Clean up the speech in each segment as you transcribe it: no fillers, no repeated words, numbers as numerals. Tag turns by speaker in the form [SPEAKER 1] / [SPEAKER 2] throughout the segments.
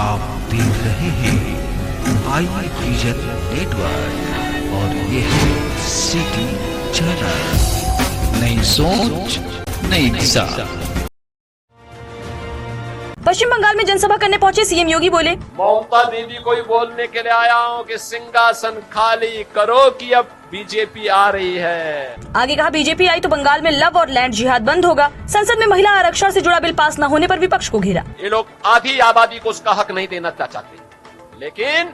[SPEAKER 1] आप देख रहे हैं आई विजन नेटवर्क और ये है सिटी चैनल। नई सोच नई दिशा।
[SPEAKER 2] पश्चिम बंगाल में जनसभा करने पहुंचे सीएम योगी बोले,
[SPEAKER 3] ममता दीदी को ही बोलने के लिए आया हूँ कि सिंहासन खाली करो कि अब बीजेपी आ रही है।
[SPEAKER 2] आगे कहा, बीजेपी आई तो बंगाल में लव और लैंड जिहाद बंद होगा। संसद में महिला आरक्षण से जुड़ा बिल पास न होने पर विपक्ष को घेरा।
[SPEAKER 3] ये लोग आधी आबादी को उसका हक नहीं देना चाहते, लेकिन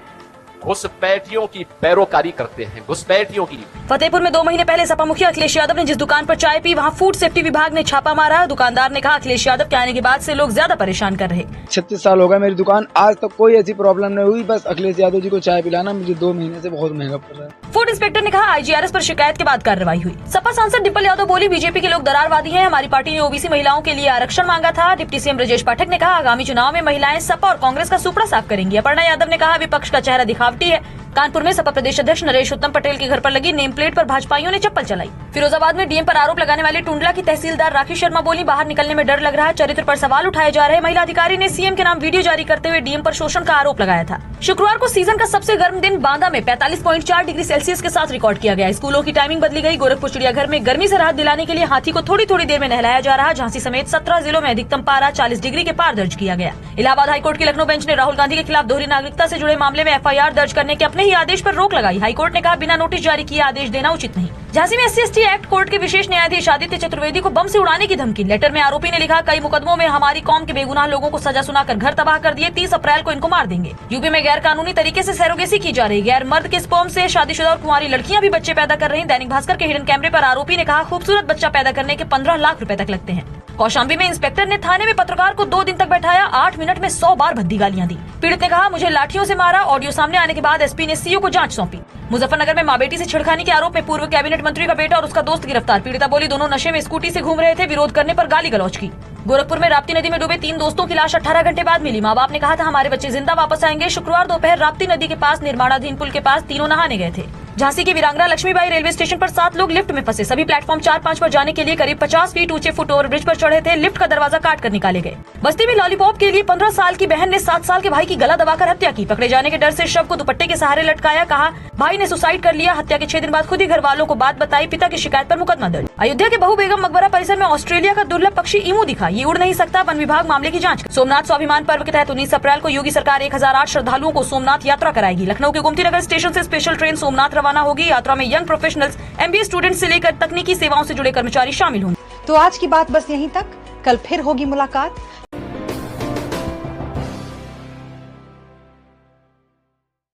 [SPEAKER 3] घुसपैठियों की पैरोकारी करते हैं, घुसपैठियों की।
[SPEAKER 2] फतेहपुर में 2 महीने पहले सपा मुखिया अखिलेश यादव ने जिस दुकान पर चाय पी, वहां फूड सेफ्टी विभाग ने छापा मारा। दुकानदार ने कहा, अखिलेश यादव के आने के बाद से लोग ज्यादा परेशान कर रहे।
[SPEAKER 4] 36 साल हो गए मेरी दुकान, आज तक कोई ऐसी प्रॉब्लम नहीं हुई। बस अखिलेश यादव जी को चाय पिलाना मुझे 2 महीने से बहुत महंगा पड़ रहा है।
[SPEAKER 2] फूड इंस्पेक्टर ने कहा, IGRS पर शिकायत के बाद कार्रवाई हुई। सपा सांसद डिम्पल यादव बोली, बीजेपी के लोग दरारवादी हैं। हमारी पार्टी ने ओबीसी महिलाओं के लिए आरक्षण मांगा था। डिप्टी सीएम ब्रजेश पाठक ने कहा, आगामी चुनाव में महिलाएं सपा और कांग्रेस का सुपड़ा साफ करेंगी। अपर्णा यादव ने कहा, विपक्ष का चेहरा दिखावटी है। कानपुर में सपा प्रदेश अध्यक्ष नरेश उत्तम पटेल के घर पर लगी नेम प्लेट पर भाजपाइयों ने चप्पल चलाई। फिरोजाबाद में डीएम पर आरोप लगाने वाली टुंडला की तहसीलदार राखी शर्मा बोली, बाहर निकलने में डर लग रहा है। चरित्र पर सवाल उठाए जा रहे हैं। महिला अधिकारी ने सीएम के नाम वीडियो जारी करते हुए डीएम पर शोषण का आरोप लगाया था। शुक्रवार को सीजन का सबसे गर्म दिन बांदा में 45.4 डिग्री सेल्सियस के साथ रिकॉर्ड किया गया। स्कूलों की टाइमिंग बदली गई। गोरखपुर चिड़ियाघर में गर्मी से राहत दिलाने के लिए हाथी को थोड़ी थोड़ी देर में नहलाया जा रहा। झांसी समेत 17 जिलों में अधिकतम पारा 40 डिग्री के पार दर्ज किया गया। इलाहाबाद हाईकोर्ट की लखनऊ बेंच ने राहुल गांधी के खिलाफ दोहरी नागरिकता से जुड़े मामले में FIR दर्ज करने के अपने ही आदेश पर रोक लगाई। हाईकोर्ट ने कहा, बिना नोटिस जारी किए आदेश देना उचित नहीं। झांसी में SC/ST एक्ट कोर्ट के विशेष न्यायाधीश आदित्य चतुर्वेदी को बम से उड़ाने की धमकी। लेटर में आरोपी ने लिखा, कई मुकदमों में हमारी कौम के बेगुनाह लोगों को सजा सुनाकर घर तबाह कर दिए। 30 अप्रैल को इनको मार देंगे। यूपी में गैर कानूनी तरीके से सरोगेसी की जा रही। गैर मर्द के स्पर्म से शादीशुदा और कुंवारी लड़कियां भी बच्चे पैदा कर रही। दैनिक भास्कर के हिडन कैमरे पर आरोपी ने कहा, खूबसूरत बच्चा पैदा करने के 15 लाख रुपए तक लगते हैं। कौशाम्बी में इंस्पेक्टर ने थाने में पत्रकार को 2 दिन तक बैठाया। 8 मिनट में 100 बार भद्दी गालियां दी। पीड़ित ने कहा, मुझे लाठियों से मारा। ऑडियो सामने आने के बाद एसपी ने सीओ को जांच सौंपी। मुजफ्फरनगर में मां बेटी से छेड़खानी के आरोप में पूर्व कैबिनेट मंत्री का बेटा और उसका दोस्त गिरफ्तार। पीड़िता बोली, दोनों नशे में स्कूटी से घूम रहे थे। विरोध करने पर गाली गलौज की। गोरखपुर में राप्ती नदी में डूबे 3 दोस्तों की लाश 18 घंटे बाद मिली। माँ बाप ने कहा था, हमारे बच्चे जिंदा वापस आएंगे। शुक्रवार दोपहर राप्ती नदी के पास निर्माणाधीन पुल के पास तीनों नहाने गए थे। झांसी की वीरांगना लक्ष्मीबाई रेलवे स्टेशन पर 7 लोग लिफ्ट में फंसे। सभी प्लेटफॉर्म 4-5 पर जाने के लिए करीब 50 फीट ऊंचे फुट ओवर ब्रिज पर चढ़े थे। लिफ्ट का दरवाजा काट कर निकाले गए। बस्ती में लॉलीपॉप के लिए 15 साल की बहन ने 7 साल के भाई की गला दबाकर हत्या की। पकड़े जाने के डर से शव को दुपट्टे के सहारे लटकाया। कहा, भाई ने सुसाइड कर लिया। हत्या के 6 दिन बाद खुद ही घर वालों को बात बताई। पिता की शिकायत पर मुकदमा दर्ज। अयोध्या के बहु बेगम मकबरा परिसर में ऑस्ट्रेलिया का दुर्लभ पक्षी ईमू दिखा। ये उड़ नहीं सकता। वन विभाग मामले की जांच। सोमनाथ स्वाभिमान पर्व के तहत 19 अप्रैल को योगी सरकार 1008 श्रद्धालुओं को सोमनाथ यात्रा कराएगी। लखनऊ के गोमतीनगर स्टेशन से स्पेशल ट्रेन सोमनाथ रवाना होगी। यात्रा में यंग प्रोफेशनल्स, MBA स्टूडेंट्स से लेकर तकनीकी सेवाओं से जुड़े कर्मचारी शामिल होंगे।
[SPEAKER 5] तो आज की बात बस यहीं तक। कल फिर होगी मुलाकात।